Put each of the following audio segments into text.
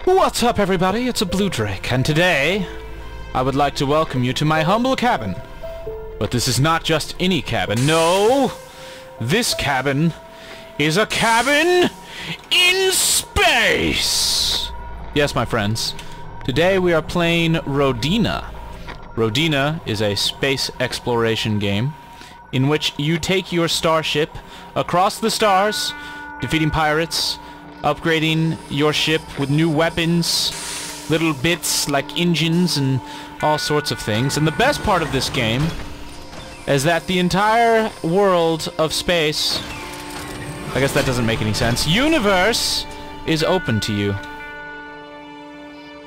What's up, everybody? It's a Blue Drake, and today I would like to welcome you to my humble cabin. But this is not just any cabin. No! This cabin is a cabin in space! Yes, my friends. Today we are playing Rodina. Rodina is a space exploration game in which you take your starship across the stars, defeating pirates, upgrading your ship with new weapons, little bits like engines and all sorts of things. And the best part of this game is that the entire world of space, I guess that doesn't make any sense, universe is open to you.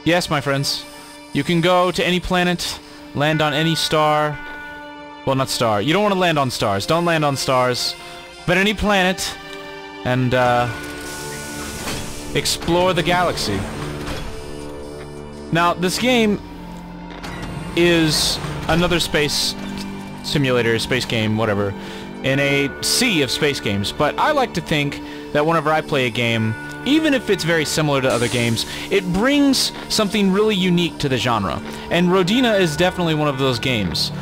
Yes, my friends, you can go to any planet, land on any star. Well, not star. You don't want to land on stars. Don't land on stars. But any planet and explore the galaxy. Now, this game is another space simulator, space game, whatever, in a sea of space games. But I like to think that whenever I play a game, even if it's very similar to other games, it brings something really unique to the genre. And Rodina is definitely one of those games.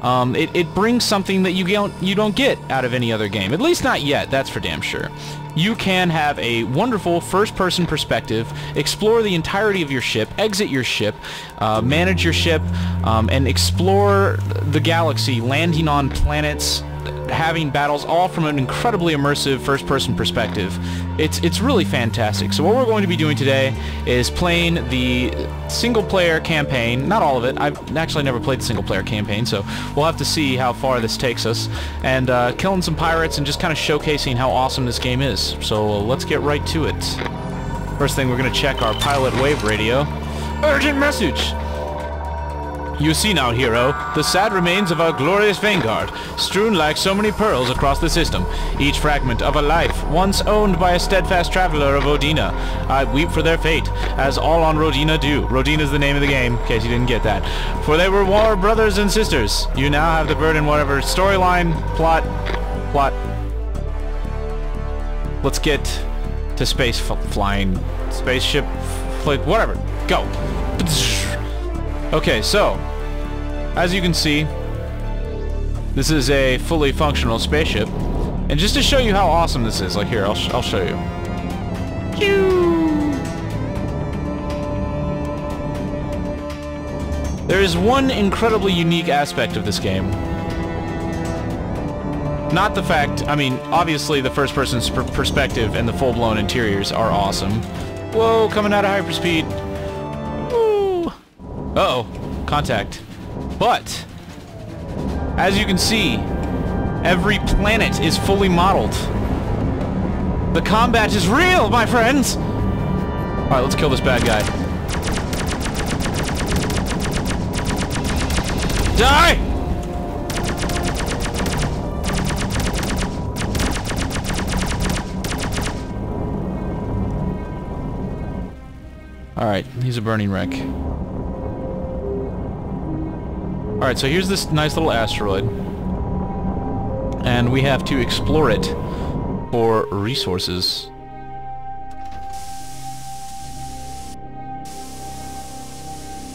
It brings something that you don't get out of any other game. At least not yet, that's for damn sure. You can have a wonderful first-person perspective, explore the entirety of your ship, exit your ship, manage your ship, and explore the galaxy, landing on planets, having battles, all from an incredibly immersive first-person perspective. It's really fantastic. So what we're going to be doing today is playing the single-player campaign. Not all of it. I've actually never played the single-player campaign, so we'll have to see how far this takes us. And killing some pirates and just kind of showcasing how awesome this game is. So let's get right to it. First thing, we're going to check our pilot wave radio. Urgent message! You see now, hero, the sad remains of our glorious vanguard, strewn like so many pearls across the system, each fragment of a life once owned by a steadfast traveler of Rodina. I weep for their fate, as all on Rodina do. Rodina is the name of the game, in case you didn't get that. For they were war brothers and sisters. You now have the burden, whatever storyline, plot. Let's get to space flying, spaceship, whatever, go. Okay, so, as you can see, this is a fully functional spaceship. And just to show you how awesome this is, like here, I'll show you. There is one incredibly unique aspect of this game. Not the fact, I mean, obviously the first-person perspective and the full-blown interiors are awesome. Whoa, coming out of hyperspeed. Uh-oh, contact. But, as you can see, every planet is fully modeled. The combat is real, my friends! Alright, let's kill this bad guy. Die! Alright, he's a burning wreck. Alright, so here's this nice little asteroid, and we have to explore it for resources.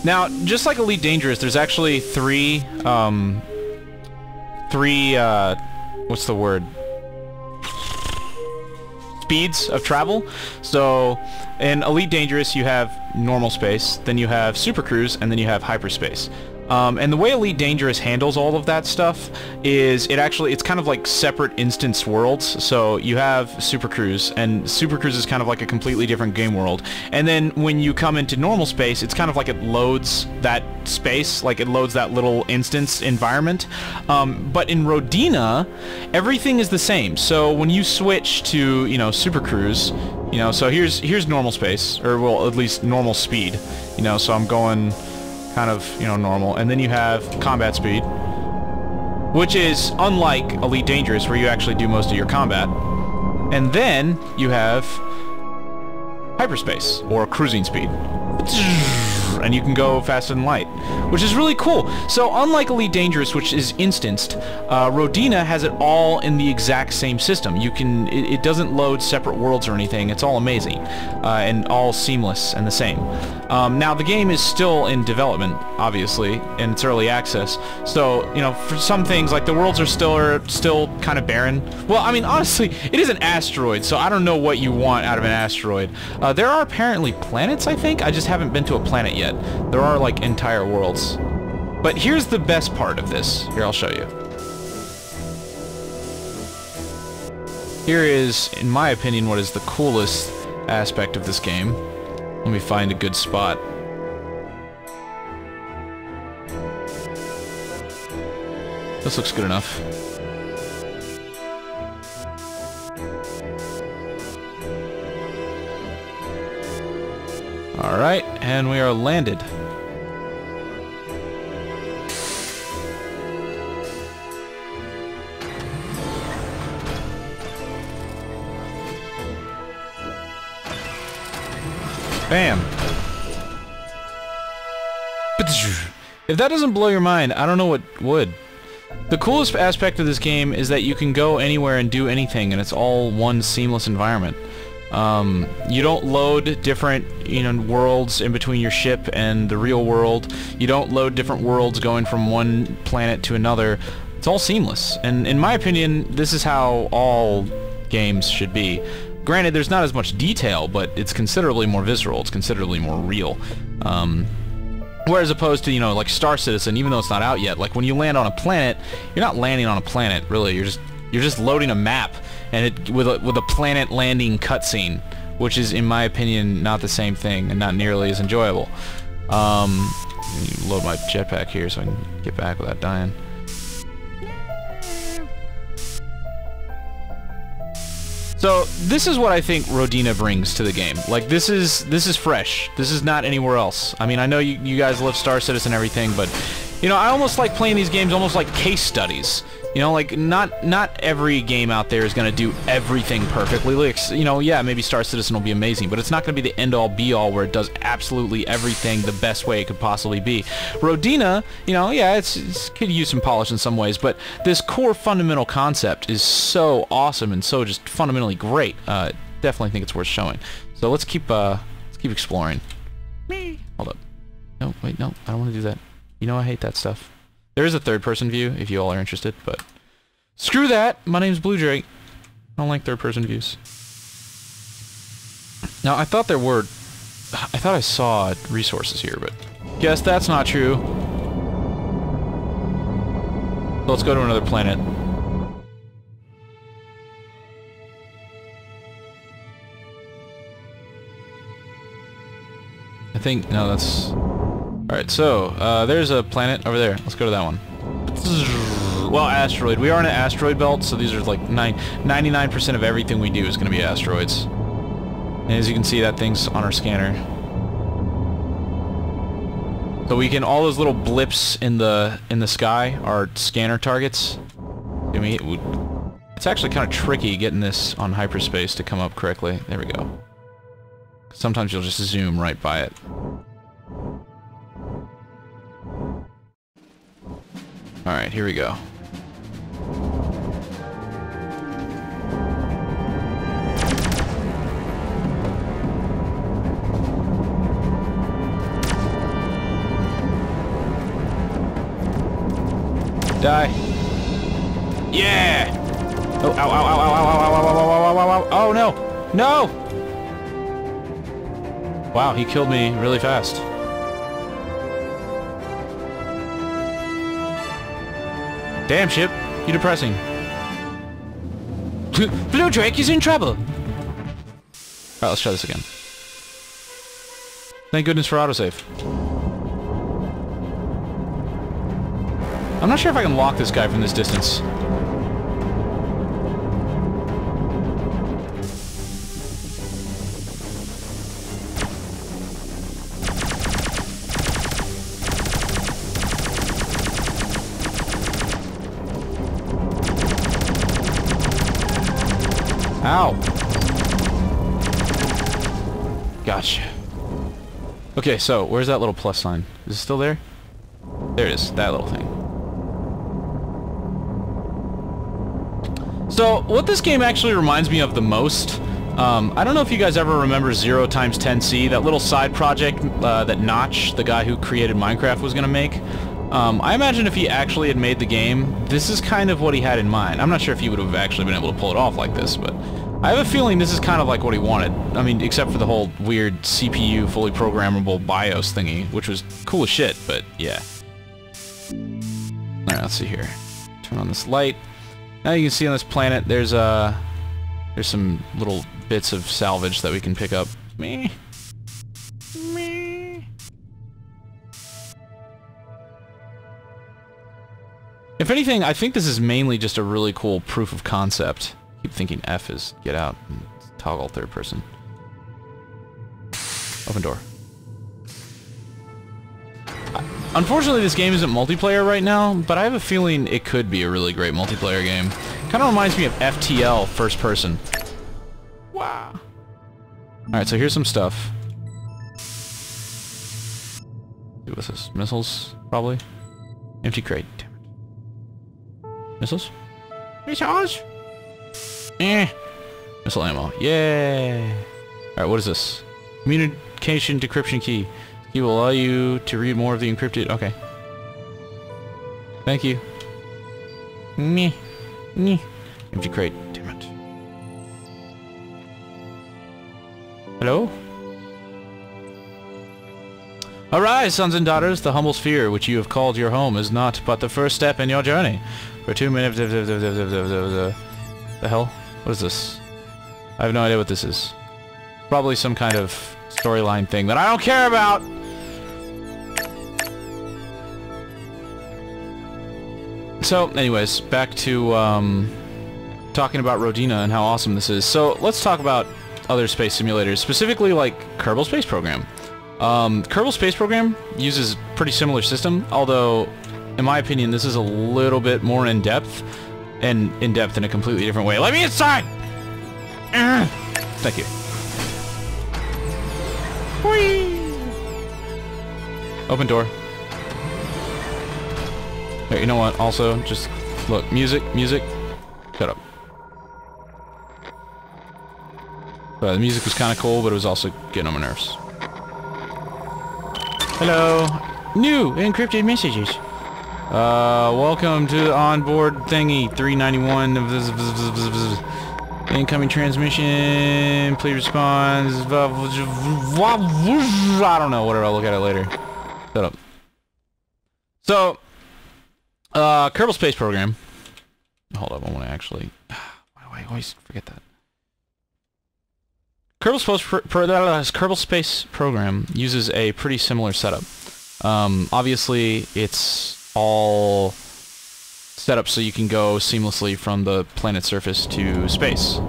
Now, just like Elite Dangerous, there's actually three, what's the word? Speeds of travel. So, in Elite Dangerous, you have normal space, then you have Super Cruise, and then you have hyperspace. And the way Elite Dangerous handles all of that stuff is it's kind of like separate instance worlds. So you have Super Cruise, and Super Cruise is kind of like a completely different game world. And then when you come into normal space, it's kind of like it loads that space, like it loads that little instance environment. But in Rodina, everything is the same. So when you switch to, you know, Super Cruise, you know, so here's normal space, or well, at least normal speed, you know, so I'm going kind of, you know, normal, and then you have combat speed, which is unlike Elite Dangerous, where you actually do most of your combat, and then you have hyperspace, or cruising speed. and you can go faster than light, which is really cool. So unlike Elite Dangerous, which is instanced, Rodina has it all in the exact same system. You can, it doesn't load separate worlds or anything. It's all amazing, and all seamless and the same. Now the game is still in development, obviously, and it's early access. So, you know, for some things, like the worlds are still kind of barren. Well, I mean, honestly, it is an asteroid, so I don't know what you want out of an asteroid. There are apparently planets, I think. I just haven't been to a planet yet. There are, like, entire worlds. But here's the best part of this. Here, I'll show you. Here is, in my opinion, what is the coolest aspect of this game. Let me find a good spot. This looks good enough. Alright, and we are landed. Bam! If that doesn't blow your mind, I don't know what would. The coolest aspect of this game is that you can go anywhere and do anything, and it's all one seamless environment. You don't load different, you know, worlds in between your ship and the real world. You don't load different worlds going from one planet to another. It's all seamless, and in my opinion, this is how all games should be. Granted, there's not as much detail, but it's considerably more visceral. It's considerably more real. Whereas opposed to, you know, like Star Citizen, even though it's not out yet, like when you land on a planet, you're not landing on a planet, really. You're just loading a map, and it with a planet landing cutscene, which is, in my opinion, not the same thing and not nearly as enjoyable. Let me load my jetpack here so I can get back without dying. So this is what I think Rodina brings to the game. Like, this is fresh. This is not anywhere else. I mean, I know you guys love Star Citizen and everything, but you know, I almost like playing these games almost like case studies. You know, like not every game out there is going to do everything perfectly. Like, you know, yeah, maybe Star Citizen will be amazing, but it's not going to be the end-all be-all where it does absolutely everything the best way it could possibly be. Rodina, you know, yeah, it could use some polish in some ways, but this core fundamental concept is so awesome and so just fundamentally great. Definitely think it's worth showing. So let's keep exploring. Hold up. No, wait, no, I don't want to do that. You know I hate that stuff. There is a third-person view, if you all are interested, but screw that! My name's Blue Drake. I don't like third-person views. Now, I thought I saw resources here, but guess that's not true. So let's go to another planet. I think, no, that's... Alright, so, there's a planet over there. Let's go to that one. Well, asteroid. We are in an asteroid belt, so these are like 99% of everything we do is going to be asteroids. And as you can see, that thing's on our scanner. So we can, all those little blips in the sky are scanner targets. I mean, it's actually kind of tricky getting this on hyperspace to come up correctly. There we go. Sometimes you'll just zoom right by it. Alright, here we go. Die. Yeah! Oh, ow, ow, ow, ow, ow, ow, ow, ow, ow, ow, ow, ow, oh, no! No! Wow, he killed me really fast. Damn, ship. You're depressing. Blue Drake is in trouble! Alright, let's try this again. Thank goodness for autosave. I'm not sure if I can lock this guy from this distance. Ow. Gotcha. Okay, so where's that little plus sign? Is it still there? There it is, that little thing. So, what this game actually reminds me of the most, I don't know if you guys ever remember 0x10C, that little side project that Notch, the guy who created Minecraft, was going to make. I imagine if he actually had made the game, this is kind of what he had in mind. I'm not sure if he would have actually been able to pull it off like this, but I have a feeling this is kind of like what he wanted. I mean, except for the whole weird CPU, fully programmable BIOS thingy, which was cool as shit, but yeah. Alright, let's see here. Turn on this light. Now you can see on this planet, there's some little bits of salvage that we can pick up. Meh. Meh. If anything, I think this is mainly just a really cool proof of concept. I keep thinking F is get out and toggle third person. Open door. Unfortunately, this game isn't multiplayer right now, but I have a feeling it could be a really great multiplayer game. Kind of reminds me of FTL, first person. Wow. Alright, so here's some stuff. What's this? Missiles, probably? Empty crate. Damn it. Missiles? Missiles? Eh. Missile ammo. Yay! Alright, what is this? Communication decryption key. He will allow you to read more of the encrypted... Okay. Thank you. Meh. Meh. Empty crate. Damn it. Hello? Arise, sons and daughters. The humble sphere which you have called your home is not but the first step in your journey. For 2 minutes... The hell? What is this? I have no idea what this is. Probably some kind of storyline thing that I don't care about! So, anyways, back to talking about Rodina and how awesome this is. So, let's talk about other space simulators, specifically like Kerbal Space Program. Kerbal Space Program uses a pretty similar system, although, in my opinion, this is a little bit more in-depth, and in-depth in a completely different way. Let me inside! Thank you. Whee! Open door. Hey, you know what? Also, just look. Music. Shut up. The music was kind of cool, but it was also getting on my nerves. Hello. New encrypted messages. Welcome to the onboard thingy 391. Incoming transmission. Please respond. I don't know. Whatever. I'll look at it later. Shut up. So. Kerbal Space Program. Hold up, I want to actually... Why do I always forget that? Kerbal Space Program uses a pretty similar setup. Obviously, it's all set up so you can go seamlessly from the planet's surface to space.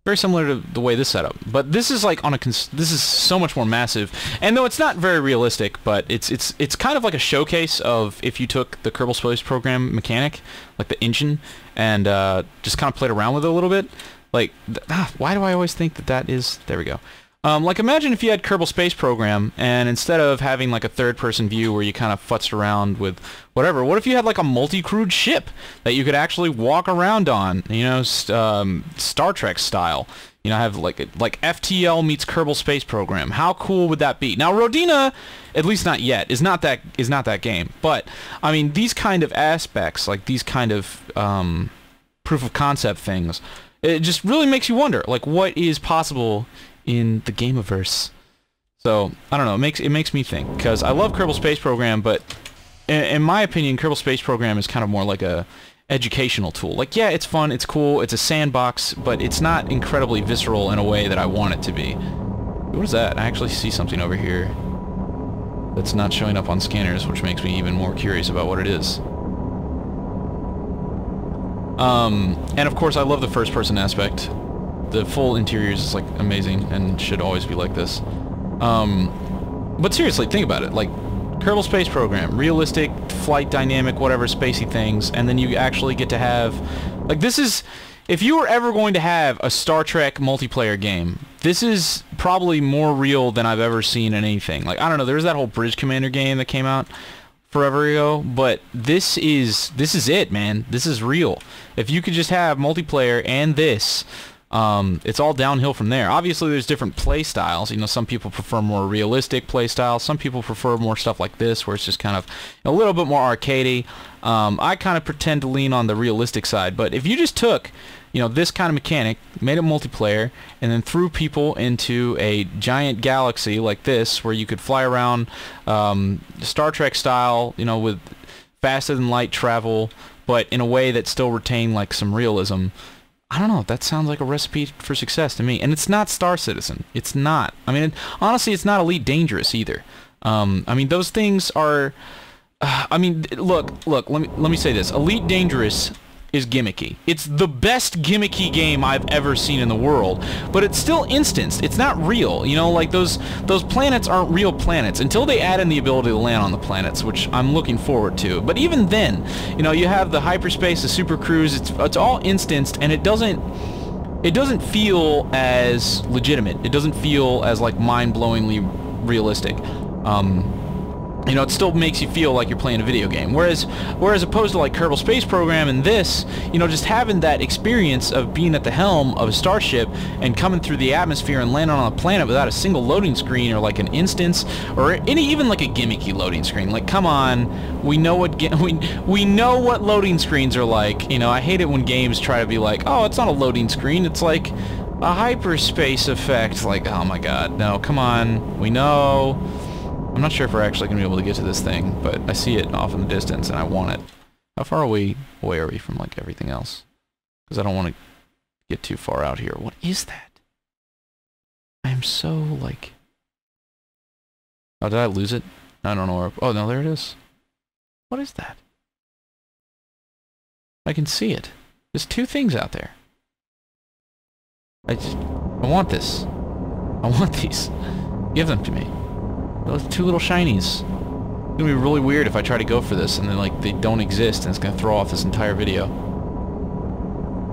Very similar to the way this set up, but this is like on a this is so much more massive. And though it's not very realistic, but it's kind of like a showcase of if you took the Kerbal Space Program mechanic, like the engine, and just kind of played around with it a little bit. Like, why do I always think that that is? There we go. Like, imagine if you had Kerbal Space Program, and instead of having like a third-person view where you kind of futzed around with whatever, what if you had like a multi-crewed ship that you could actually walk around on, you know, Star Trek style? You know, have like FTL meets Kerbal Space Program. How cool would that be? Now, Rodina, at least not yet, is not that game. But I mean, these kind of aspects, like these kind of proof of concept things, it just really makes you wonder, like, what is possible in the gameverse. So I don't know. It makes me think, because I love Kerbal Space Program, but in my opinion, Kerbal Space Program is kind of more like a educational tool. Like, yeah, it's fun, it's cool, it's a sandbox, but it's not incredibly visceral in a way that I want it to be. What is that? I actually see something over here that's not showing up on scanners, which makes me even more curious about what it is. And of course, I love the first-person aspect. The full interiors is like amazing and should always be like this. But seriously, think about it. Like, Kerbal Space Program, realistic, flight dynamic, whatever, spacey things, and then you actually get to have... Like, this is... if you were ever going to have a Star Trek multiplayer game, this is probably more real than I've ever seen in anything. Like, I don't know, there was that whole Bridge Commander game that came out forever ago, but this is it, man. This is real. If you could just have multiplayer and this, it's all downhill from there. Obviously, there's different play styles. You know, some people prefer more realistic play styles. Some people prefer more stuff like this, where it's just kind of a little bit more arcadey. I kind of pretend to lean on the realistic side, but if you just took, you know, this kind of mechanic, made it multiplayer, and then threw people into a giant galaxy like this, where you could fly around Star Trek style, you know, with faster than light travel, but in a way that still retained like some realism. I don't know, that sounds like a recipe for success to me. And it's not Star Citizen. It's not. I mean, honestly, it's not Elite Dangerous either. I mean, those things are... I mean, look, let me say this. Elite Dangerous is gimmicky. It's the best gimmicky game I've ever seen in the world, but it's still instanced. It's not real. You know, like those planets aren't real planets until they add in the ability to land on the planets, which I'm looking forward to. But even then, you know, you have the hyperspace, the super cruise. It's all instanced, and it doesn't feel as legitimate. It doesn't feel as like mind-blowingly realistic. You know, it still makes you feel like you're playing a video game. Whereas opposed to like Kerbal Space Program and this, you know, just having that experience of being at the helm of a starship and coming through the atmosphere and landing on a planet without a single loading screen or like an instance or even like a gimmicky loading screen. Like, come on, we know what we know what loading screens are like. You know, I hate it when games try to be like, oh, it's not a loading screen, it's like a hyperspace effect. Like, oh my god, no, come on, we know. I'm not sure if we're actually going to be able to get to this thing, but I see it off in the distance, and I want it. How far away are we from, like, everything else? Because I don't want to get too far out here. What is that? I am so, like... Oh, did I lose it? I don't know where... Oh, no, there it is. What is that? I can see it. There's two things out there. I want this. I want these. Give them to me. Those two little shinies. It's gonna be really weird if I try to go for this and then like they don't exist and it's gonna throw off this entire video.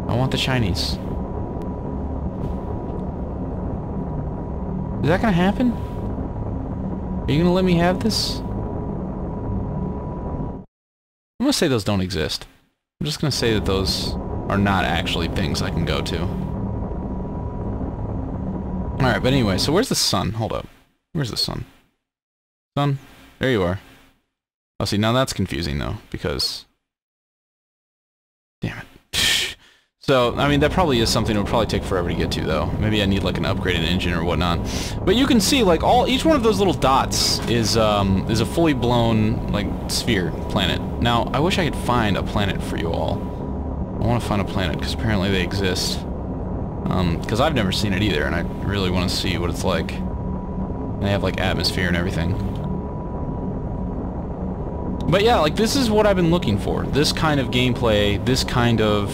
I want the shinies. Is that gonna happen? Are you gonna let me have this? I'm gonna say those don't exist. I'm just gonna say that those are not actually things I can go to. Alright, but anyway, so where's the sun? Hold up. Where's the sun? Sun? There you are. Oh, see, now that's confusing, though, because... Damn it. So, I mean, that probably is something that would probably take forever to get to, though. Maybe I need, like, an upgraded engine or whatnot. But you can see, like, each one of those little dots is a fully blown, like, sphere planet. Now, I wish I could find a planet for you all. I want to find a planet, because apparently they exist. Because I've never seen it either, and I really want to see what it's like. And they have, like, atmosphere and everything. But yeah, like, this is what I've been looking for. This kind of gameplay, this kind of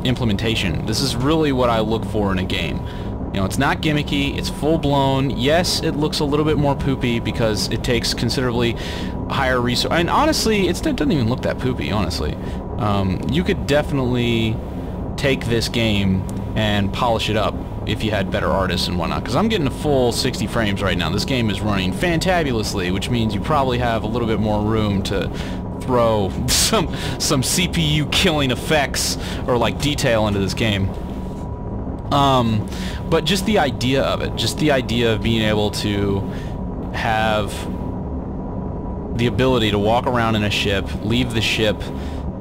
implementation. This is really what I look for in a game. You know, it's not gimmicky, it's full-blown. Yes, it looks a little bit more poopy because it takes considerably higher resource. And honestly, it doesn't even look that poopy, honestly. You could definitely take this game and polish it up if you had better artists and whatnot, because I'm getting a full 60 frames right now. This game is running fantabulously, which means you probably have a little bit more room to throw some CPU killing effects or like detail into this game. But just the idea of it, just the idea of being able to have the ability to walk around in a ship, leave the ship,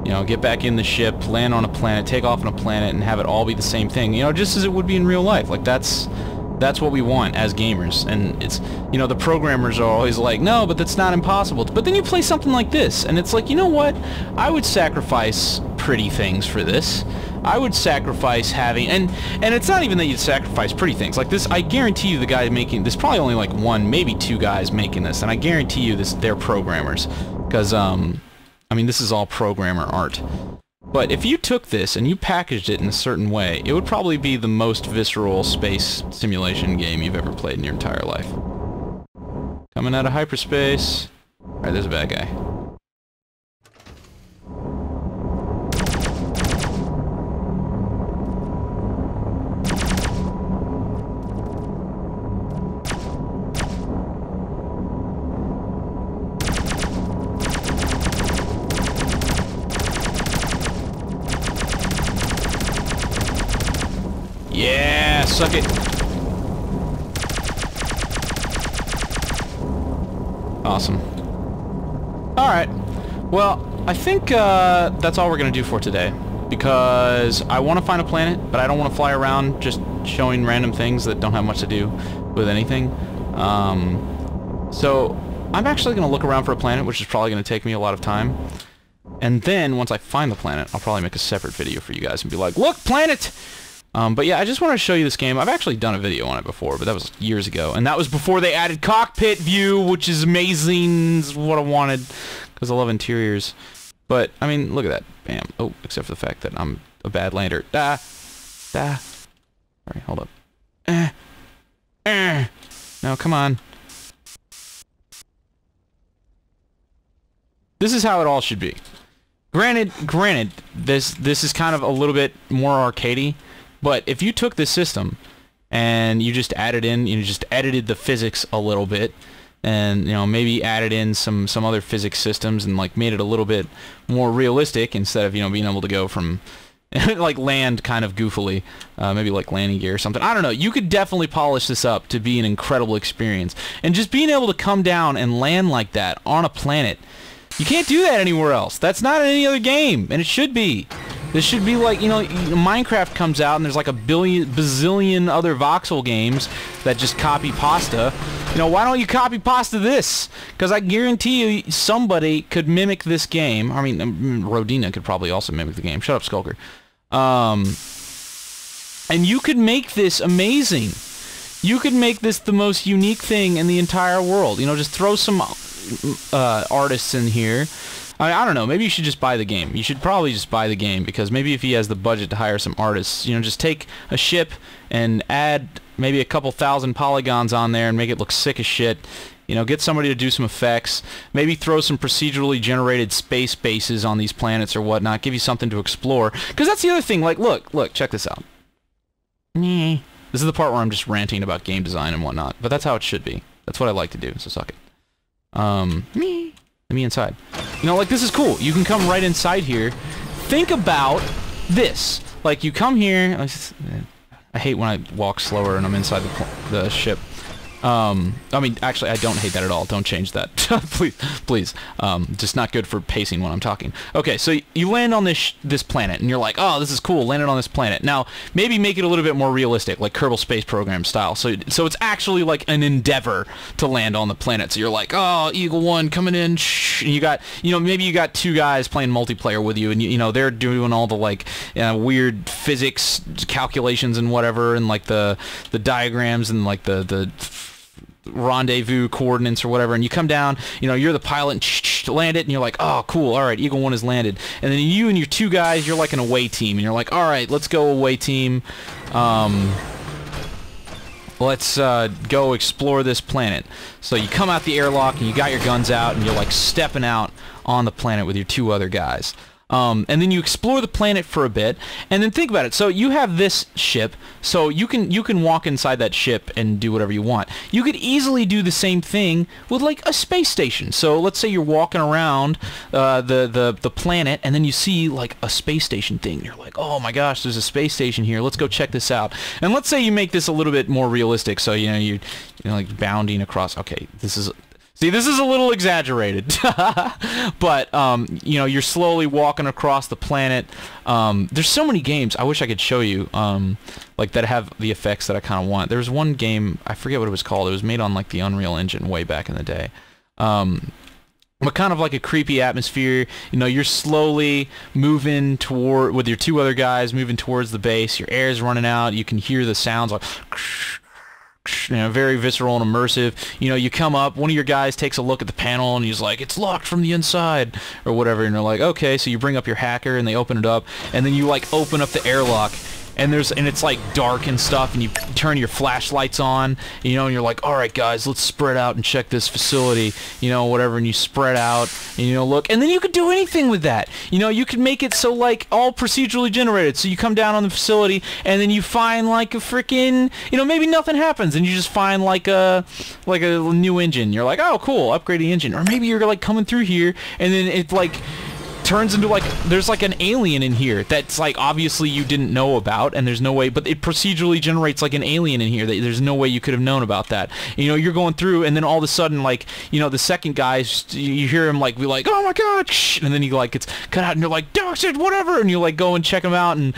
you know, get back in the ship, land on a planet, take off on a planet, and have it all be the same thing. You know, just as it would be in real life. Like, that's what we want as gamers. And it's, you know, the programmers are always like, no, but that's not impossible. But then you play something like this, and it's like, you know what? I would sacrifice pretty things for this. I would sacrifice having, and it's not even that you'd sacrifice pretty things. Like this, I guarantee you the guy making, there's probably only like one, maybe two guys making this, and I guarantee you they're programmers. Because, I mean, this is all programmer art. But if you took this and you packaged it in a certain way, it would probably be the most visceral space simulation game you've ever played in your entire life. Coming out of hyperspace. Alright, there's a bad guy. Suck it. Awesome. Alright. Well, I think that's all we're going to do for today. Because I want to find a planet, but I don't want to fly around just showing random things that don't have much to do with anything. So I'm actually going to look around for a planet, which is probably going to take me a lot of time. And then, once I find the planet, I'll probably make a separate video for you guys and be like, look, planet! But yeah, I just want to show you this game. I've actually done a video on it before, but that was years ago. And that was before they added cockpit view, which is amazing. It's what I wanted, because I love interiors. But, I mean, look at that. Bam. Oh, except for the fact that I'm a bad lander. Alright, hold up. No, come on. This is how it all should be. Granted, this is kind of a little bit more arcadey, but if you took this system and you just added in, you just edited the physics a little bit, and maybe added in some other physics systems and like made it a little bit more realistic instead of being able to go from like land kind of goofily, maybe like landing gear or something. I don't know. You could definitely polish this up to be an incredible experience, and just being able to come down and land like that on a planet, you can't do that anywhere else. That's not in any other game, and it should be. This should be like, Minecraft comes out and there's like a bazillion other voxel games that just copy pasta. Why don't you copy pasta this? Because I guarantee you somebody could mimic this game. I mean, Rodina could probably also mimic the game. Shut up, Skulker. And you could make this amazing. You could make this the most unique thing in the entire world. Just throw some artists in here. I don't know, maybe you should just buy the game. You should probably just buy the game, because maybe if he has the budget to hire some artists, just take a ship and add maybe a couple thousand polygons on there and make it look sick as shit. Get somebody to do some effects. Maybe throw some procedurally generated space bases on these planets or whatnot. Give you something to explore. Because that's the other thing. Like, look, check this out. This is the part where I'm just ranting about game design and whatnot. But that's how it should be. That's what I like to do, so suck it. Let me inside. Like, this is cool. You can come right inside here. Think about this. Like, you come here. I hate when I walk slower and I'm inside the ship. I mean, actually, I don't hate that at all. Don't change that. please. Just not good for pacing when I'm talking. Okay, so you land on this planet, and you're like, oh, this is cool, landed on this planet. Now, maybe make it a little bit more realistic, like Kerbal Space Program style. So it's actually like an endeavor to land on the planet. So you're like, oh, Eagle 1 coming in, shh. And you got, maybe you got two guys playing multiplayer with you, and they're doing all the like weird physics calculations and whatever, and like the diagrams and like the rendezvous coordinates or whatever, and you come down, you're the pilot, and land it, and you're like, oh, cool, alright, Eagle 1 has landed. And then you and your two guys, you're like an away team, and you're like, alright, let's go away team, let's go explore this planet. So you come out the airlock, and you got your guns out, and you're like stepping out on the planet with your two other guys. And then you explore the planet for a bit, and then think about it. So you have this ship, so you can walk inside that ship and do whatever you want. You could easily do the same thing with like a space station. So let's say you're walking around the planet, and then you see like a space station thing. You're like, oh my gosh, there's a space station here. Let's go check this out. And let's say you make this a little bit more realistic. So you're like bounding across. Okay, this is. See, this is a little exaggerated, but, you're slowly walking across the planet. There's so many games I wish I could show you, like, that have the effects that I kind of want. There was one game, I forget what it was called. It was made on, like, the Unreal Engine way back in the day. But kind of like a creepy atmosphere. You're slowly moving toward, with your two other guys, moving towards the base. Your air's running out. You can hear the sounds like... very visceral and immersive. You come up, one of your guys takes a look at the panel and he's like, it's locked from the inside or whatever, and you're like, okay, so you bring up your hacker and they open it up, and then you like open up the airlock, and it's like dark and stuff, and you turn your flashlights on, and you're like, all right guys, let's spread out and check this facility, whatever, and you spread out, and look, and then you could do anything with that. You could make it so like all procedurally generated. So you come down on the facility, and then you find like a freaking, maybe nothing happens, and you just find like a new engine. You're like, oh cool, upgrade the engine. Or maybe you're like coming through here, and then it's like turns into like, there's like an alien in here that's like obviously you didn't know about, and there's no way, but it procedurally generates like an alien in here that there's no way you could have known about that. You know, you're going through, and then all of a sudden, like, you know, the second guy, you hear him like be like, oh my god, shh, and then he like gets cut out, and you're like, Dixit, whatever, and you like go and check him out, and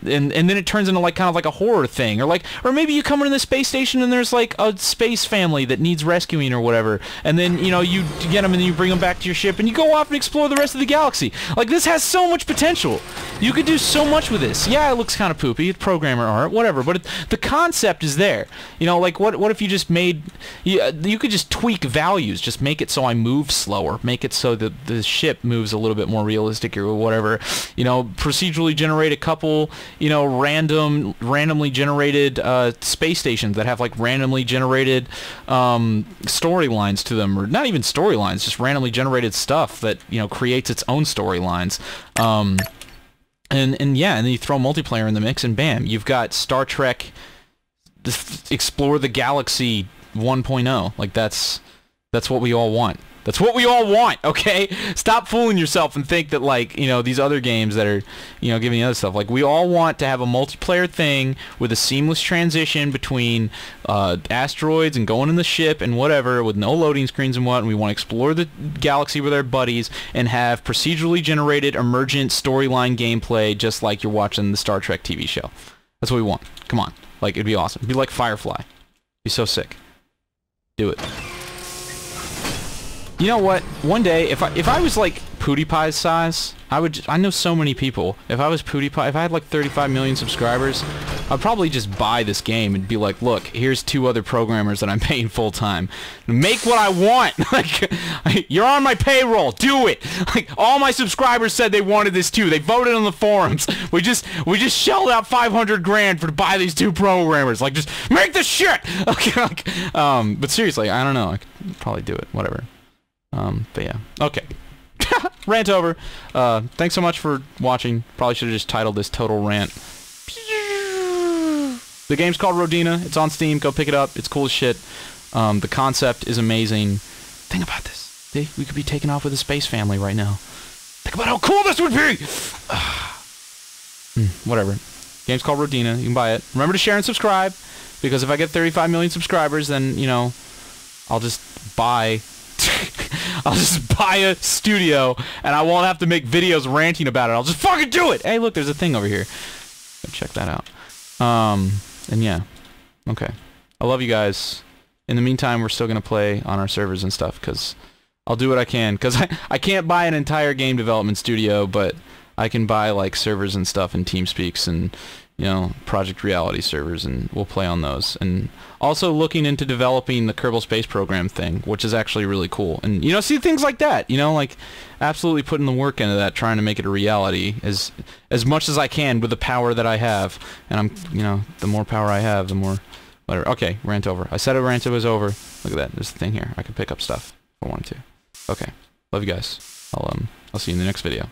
then it turns into like kind of like a horror thing, or maybe you come into the space station and there's like a space family that needs rescuing or whatever, and then you know you get them and then you bring them back to your ship and you go off and explore the rest of the galaxy. Like, this has so much potential. You could do so much with this. Yeah, it looks kind of poopy. It's programmer art, whatever. But the concept is there. You know, like, what if you just made... You could just tweak values. Just make it so I move slower. Make it so that the ship moves a little bit more realistic or whatever. You know, procedurally generate a couple, you know, randomly generated space stations that have, like, randomly generated storylines to them. Or not even storylines, just randomly generated stuff that, you know, creates its own storylines. And yeah, and then you throw multiplayer in the mix, and bam, you've got Star Trek Explore the Galaxy 1.0. Like, that's what we all want. That's what we all want, okay? Stop fooling yourself and think that, like, you know, these other games that are, you know, giving you other stuff. Like, we all want to have a multiplayer thing with a seamless transition between asteroids and going in the ship and whatever, with no loading screens and what, and we want to explore the galaxy with our buddies and have procedurally generated emergent storyline gameplay just like you're watching the Star Trek TV show. That's what we want. Come on. Like, it'd be awesome. It'd be like Firefly. It'd be so sick. Do it. You know what? One day, if I was like PewDiePie's size, I know so many people. If I was PewDiePie, if I had like 35 million subscribers, I'd probably just buy this game and be like, look, here's 2 other programmers that I'm paying full time. Make what I want. Like, you're on my payroll. Do it. Like, all my subscribers said they wanted this too. They voted on the forums. We just shelled out 500 grand to buy these 2 programmers. Like, just make the shit. Okay. Like, but seriously, I don't know. I could probably do it. Whatever. But yeah. Okay. Rant over. Thanks so much for watching. Probably should have just titled this Total Rant. The game's called Rodina. It's on Steam. Go pick it up. It's cool as shit. The concept is amazing. Think about this. See? We could be taking off with a space family right now. Think about how cool this would be! Whatever. Game's called Rodina. You can buy it. Remember to share and subscribe, because if I get 35 million subscribers, then, you know, I'll just buy... I'll just buy a studio, and I won't have to make videos ranting about it. I'll just fucking do it! Hey, look, there's a thing over here. Go check that out. And yeah. Okay. I love you guys. In the meantime, we're still gonna play on our servers and stuff, because I'll do what I can. Because I can't buy an entire game development studio, but I can buy, like, servers and stuff and TeamSpeaks and, you know, Project Reality servers, and we'll play on those. And also looking into developing the Kerbal Space Program thing, which is actually really cool. And, you know, see things like that, you know, like, absolutely putting the work into that, trying to make it a reality as much as I can with the power that I have. And I'm, you know, the more power I have, the more, whatever. Okay, rant over. I said a rant was over. Look at that. There's the thing here. I can pick up stuff if I wanted to. Okay. Love you guys. I'll see you in the next video.